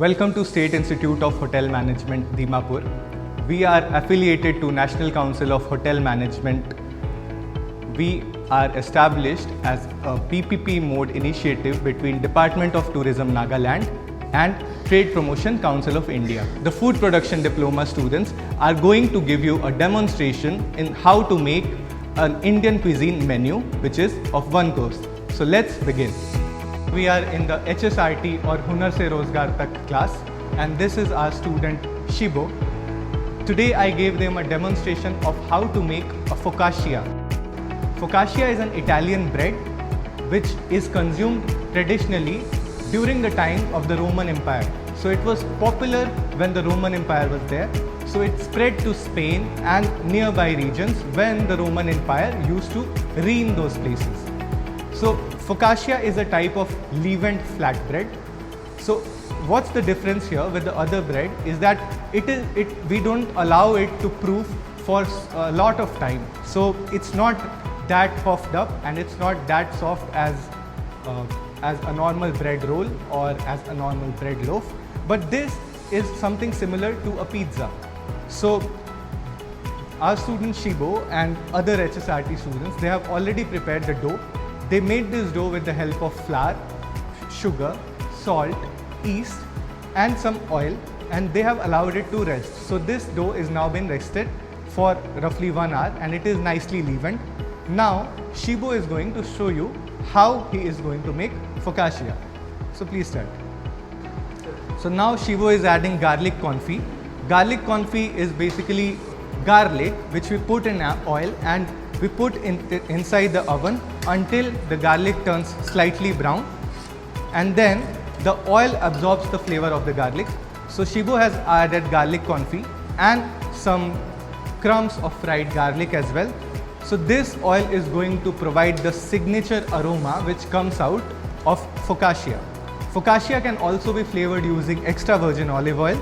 Welcome to State Institute of Hotel Management, Dimapur. We are affiliated to National Council of Hotel Management. We are established as a PPP mode initiative between Department of Tourism Nagaland and Trade Promotion Council of India. The food production diploma students are going to give you a demonstration in how to make an Indian cuisine menu, which is of one course. So let's begin. We are in the HSRT or Hunar Se Rozgar Tak class, and this is our student Shibo. Today I gave them a demonstration of how to make a focaccia. Focaccia is an Italian bread which is consumed traditionally during the time of the Roman Empire. So it was popular when the Roman Empire was there. So it spread to Spain and nearby regions when the Roman Empire used to reign those places. So focaccia is a type of leavened flatbread. So what's the difference here with the other bread is that we don't allow it to proof for a lot of time. So it's not that puffed up and it's not that soft as a normal bread roll or as a normal bread loaf. But this is something similar to a pizza. So our student Shibo and other HSRT students, they have already prepared the dough. They made this dough with the help of flour, sugar, salt, yeast and some oil, and they have allowed it to rest. So this dough is now been rested for roughly 1 hour and it is nicely leavened. Now Shibo is going to show you how he is going to make focaccia. So please start. So now Shibo is adding garlic confit. Garlic confit is basically garlic which we put in oil and we put inside the oven until the garlic turns slightly brown, and then the oil absorbs the flavor of the garlic. So Shibo has added garlic confit and some crumbs of fried garlic as well. So this oil is going to provide the signature aroma which comes out of focaccia. Focaccia can also be flavored using extra virgin olive oil,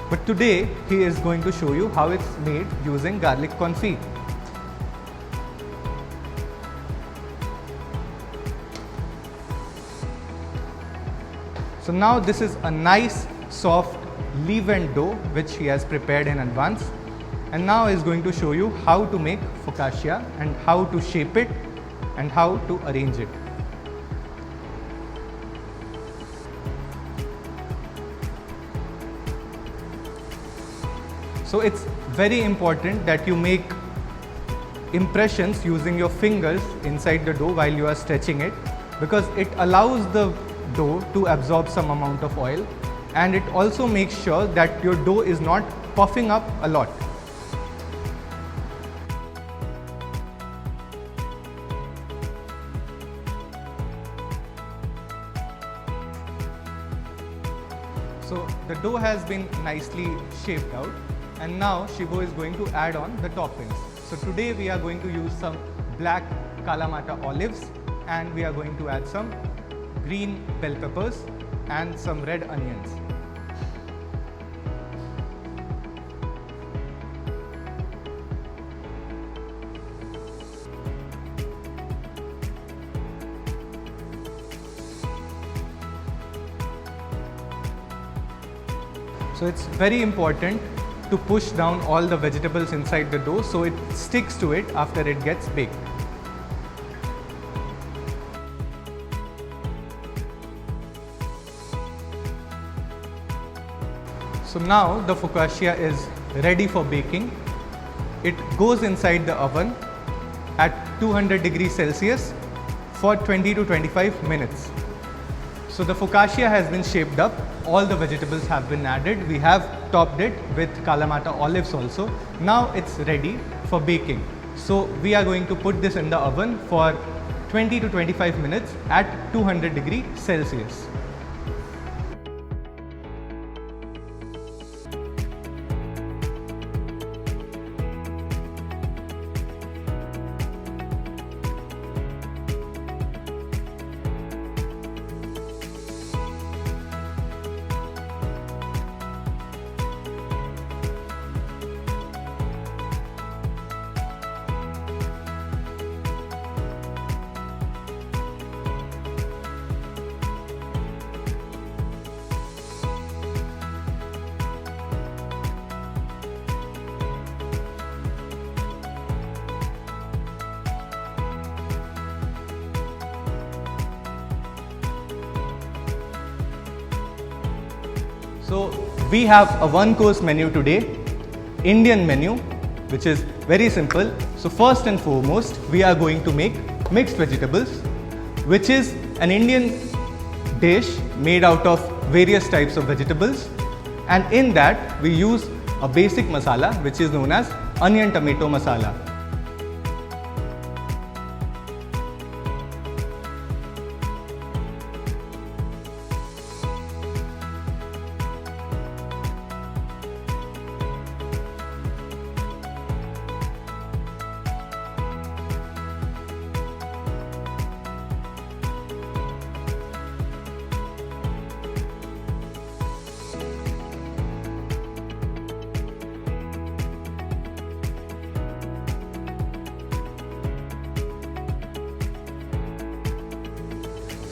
but today he is going to show you how it's made using garlic confit. So now this is a nice soft leavened dough which he has prepared in advance, and now he is going to show you how to make focaccia and how to shape it and how to arrange it. So it's very important that you make impressions using your fingers inside the dough while you are stretching it, because it allows the dough to absorb some amount of oil, and it also makes sure that your dough is not puffing up a lot. So the dough has been nicely shaped out, and now Shibo is going to add on the toppings. So today we are going to use some black Kalamata olives, and we are going to add some green bell peppers and some red onions. So it's very important to push down all the vegetables inside the dough so it sticks to it after it gets baked. So now the focaccia is ready for baking. It goes inside the oven at 200 degrees Celsius for 20 to 25 minutes. So the focaccia has been shaped up, all the vegetables have been added, we have topped it with Kalamata olives also. Now it's ready for baking. So we are going to put this in the oven for 20 to 25 minutes at 200 degrees Celsius. So we have a one course menu today, Indian menu, which is very simple. So first and foremost, we are going to make mixed vegetables, which is an Indian dish made out of various types of vegetables, and in that we use a basic masala which is known as onion tomato masala.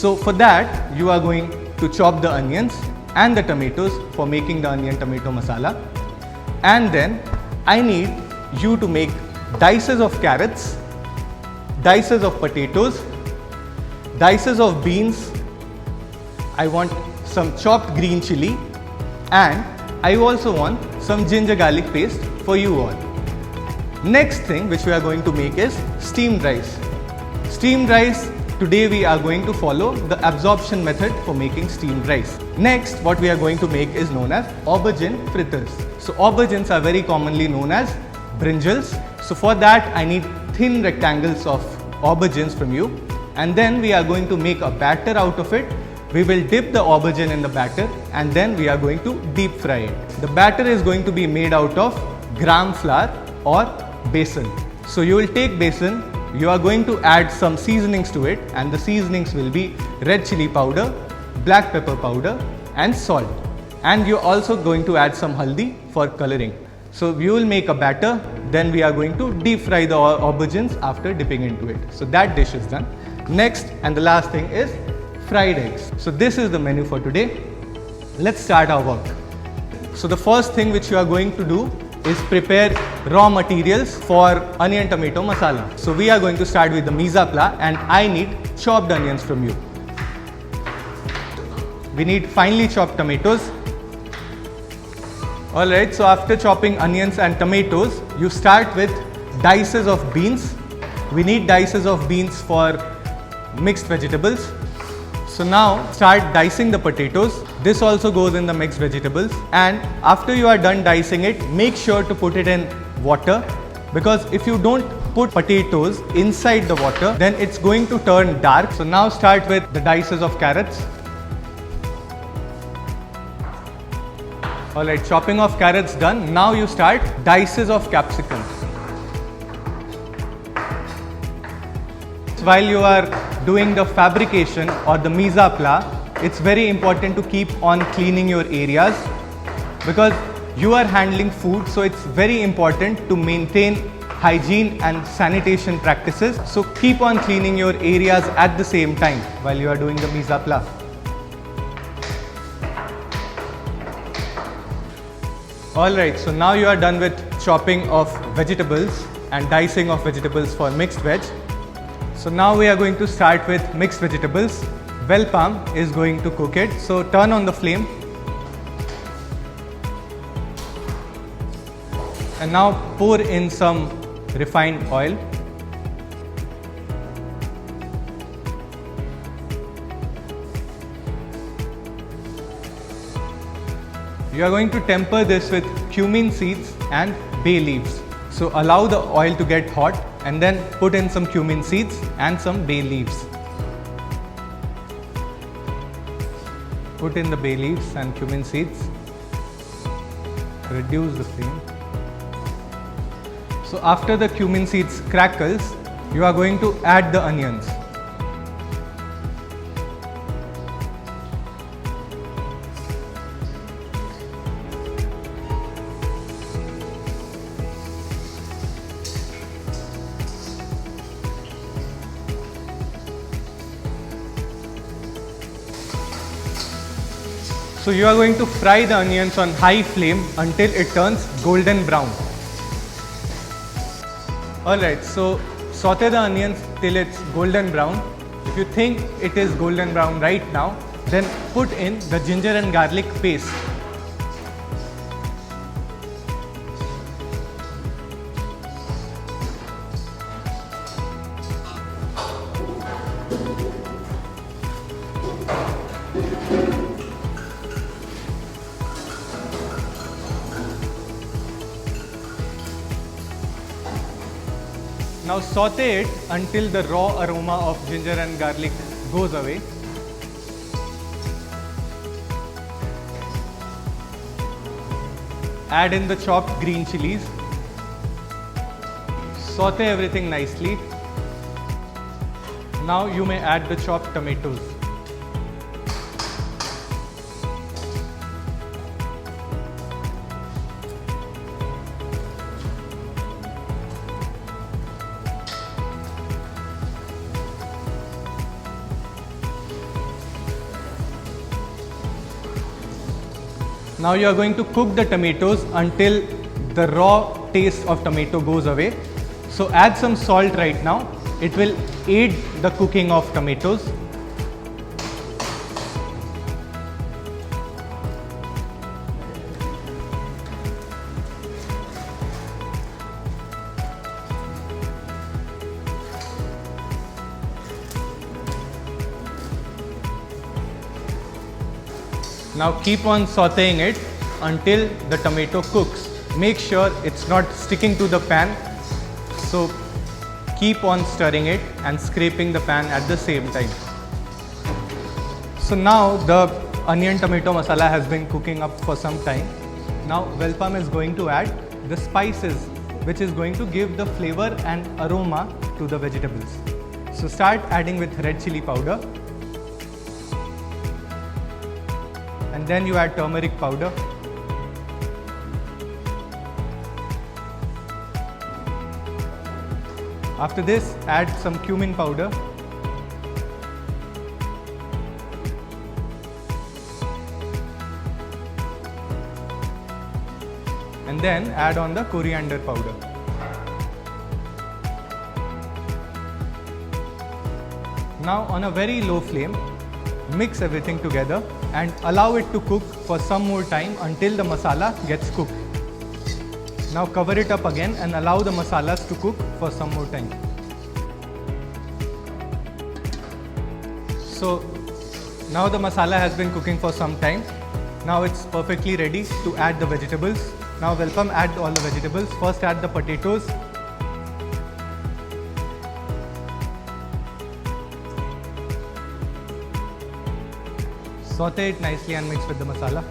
So for that, you are going to chop the onions and the tomatoes for making the onion tomato masala. And then I need you to make dices of carrots, dices of potatoes, dices of beans. I want some chopped green chili, and I also want some ginger garlic paste for you all. Next thing which we are going to make is steamed rice. Steamed rice, today we are going to follow the absorption method for making steamed rice. Next, what we are going to make is known as aubergine fritters. So aubergines are very commonly known as brinjals. So for that, I need thin rectangles of aubergines from you, and then we are going to make a batter out of it. We will dip the aubergine in the batter, and then we are going to deep fry it. The batter is going to be made out of gram flour or besan. So you will take besan, you are going to add some seasonings to it, and the seasonings will be red chili powder, black pepper powder and salt. And you're also going to add some haldi for coloring. So you will make a batter, then we are going to deep fry the aubergines after dipping into it. So that dish is done. Next and the last thing is fried eggs. So this is the menu for today. Let's start our work. So the first thing which you are going to do is prepare raw materials for onion tomato masala. So we are going to start with the mise en place, and I need chopped onions from you. We need finely chopped tomatoes. Alright, so after chopping onions and tomatoes, you start with dices of beans. We need dices of beans for mixed vegetables. So now start dicing the potatoes. This also goes in the mixed vegetables, and after you are done dicing it, make sure to put it in water, because if you don't put potatoes inside the water, then it's going to turn dark. So now start with the dices of carrots. Alright, chopping of carrots done. Now you start dices of capsicum. While you are doing the fabrication or the mise en place, it's very important to keep on cleaning your areas, because you are handling food, so it's very important to maintain hygiene and sanitation practices. So keep on cleaning your areas at the same time while you are doing the mise en place. Alright, so now you are done with chopping of vegetables and dicing of vegetables for mixed veg. So now we are going to start with mixed vegetables. Well Palm is going to cook it. So turn on the flame. And now pour in some refined oil. You are going to temper this with cumin seeds and bay leaves. So allow the oil to get hot, and then put in some cumin seeds and some bay leaves. Put in the bay leaves and cumin seeds. Reduce the flame. So after the cumin seeds crackles, you are going to add the onions. So you are going to fry the onions on high flame until it turns golden brown. Alright, so saute the onions till it's golden brown. If you think it is golden brown right now, then put in the ginger and garlic paste. Now saute it until the raw aroma of ginger and garlic goes away. Add in the chopped green chilies. Saute everything nicely. Now you may add the chopped tomatoes. Now you are going to cook the tomatoes until the raw taste of tomato goes away. So add some salt right now. It will aid the cooking of tomatoes. Now keep on sauteing it until the tomato cooks. Make sure it's not sticking to the pan. So keep on stirring it and scraping the pan at the same time. So now the onion tomato masala has been cooking up for some time. Now Welpam is going to add the spices, which is going to give the flavor and aroma to the vegetables. So start adding with red chili powder. And then you add turmeric powder. After this, add some cumin powder. And then add on the coriander powder. Now on a very low flame, mix everything together and allow it to cook for some more time until the masala gets cooked. Now cover it up again and allow the masalas to cook for some more time. So now the masala has been cooking for some time. Now it's perfectly ready to add the vegetables. Now Welpam add all the vegetables. First add the potatoes. Saute it nicely and mix with the masala.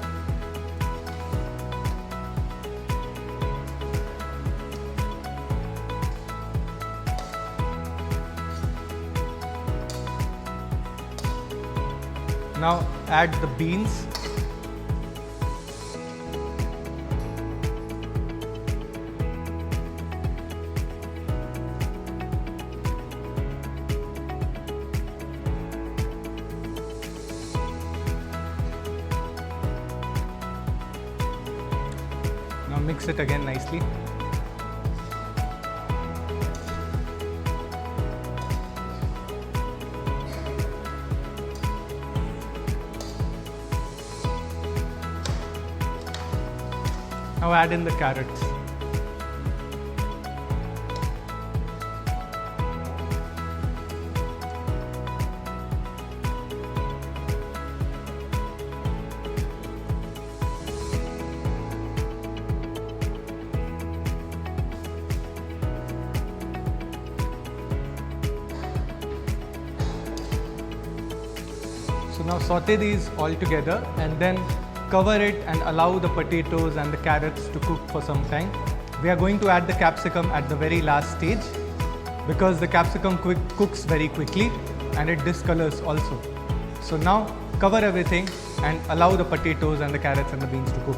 Now add the beans. Now mix it again nicely. Now add in the carrots. So now saute these all together and then cover it and allow the potatoes and the carrots to cook for some time. We are going to add the capsicum at the very last stage because the capsicum cooks very quickly and it discolors also. So now cover everything and allow the potatoes and the carrots and the beans to cook.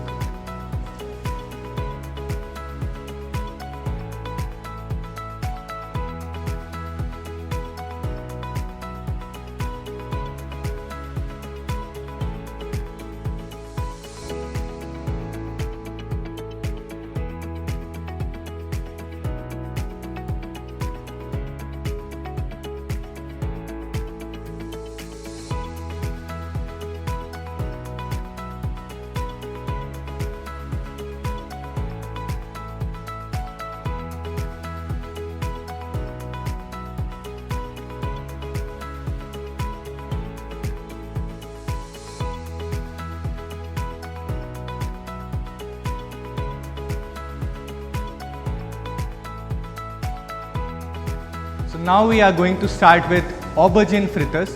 Now we are going to start with aubergine fritters.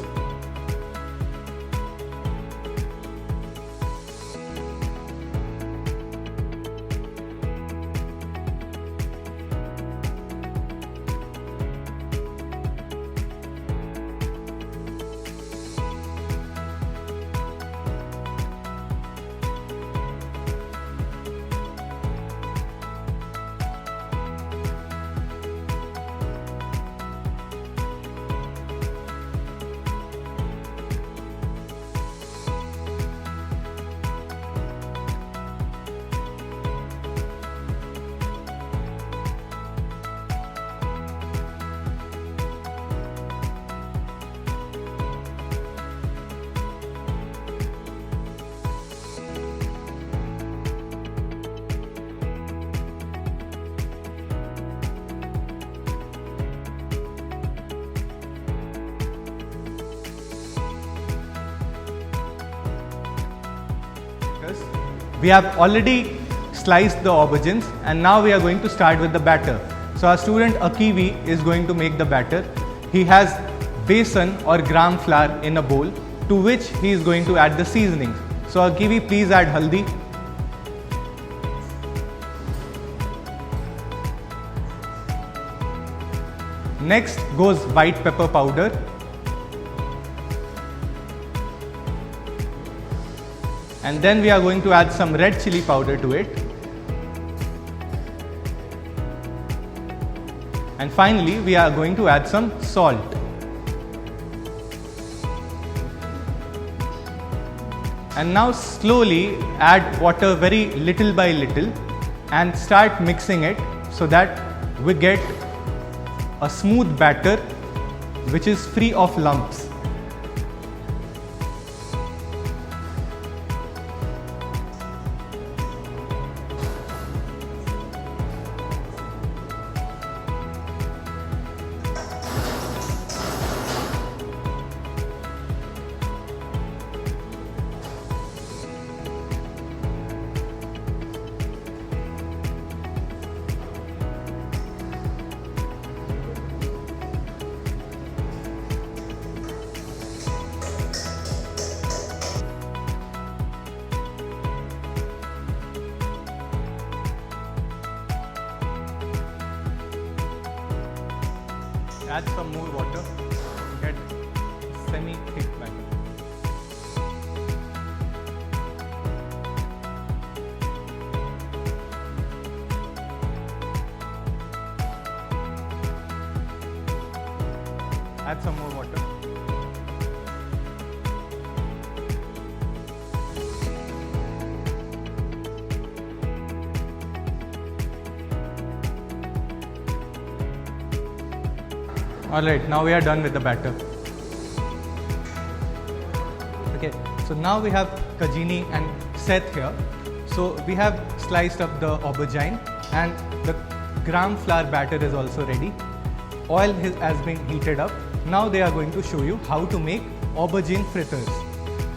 We have already sliced the aubergines and now we are going to start with the batter. So our student Akivi is going to make the batter. He has besan or gram flour in a bowl to which he is going to add the seasonings. So Akivi, please add haldi. Next goes white pepper powder. And then we are going to add some red chili powder to it. And finally, we are going to add some salt. And now slowly add water very little by little and start mixing it so that we get a smooth batter which is free of lumps. Add some more water to get semi-thick batter. Add some more water. Alright, now we are done with the batter. Okay, so now we have Kajini and Seth here. So we have sliced up the aubergine and the gram flour batter is also ready. Oil has been heated up. Now they are going to show you how to make aubergine fritters.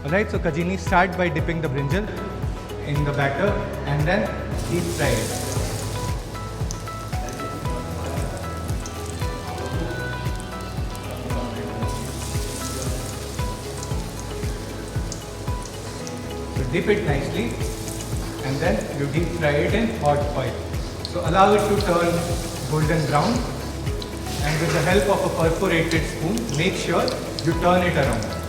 Alright, so Kajini, start by dipping the brinjal in the batter and then deep fry it. Dip it nicely and then you deep fry it in hot oil. So allow it to turn golden brown and with the help of a perforated spoon, make sure you turn it around.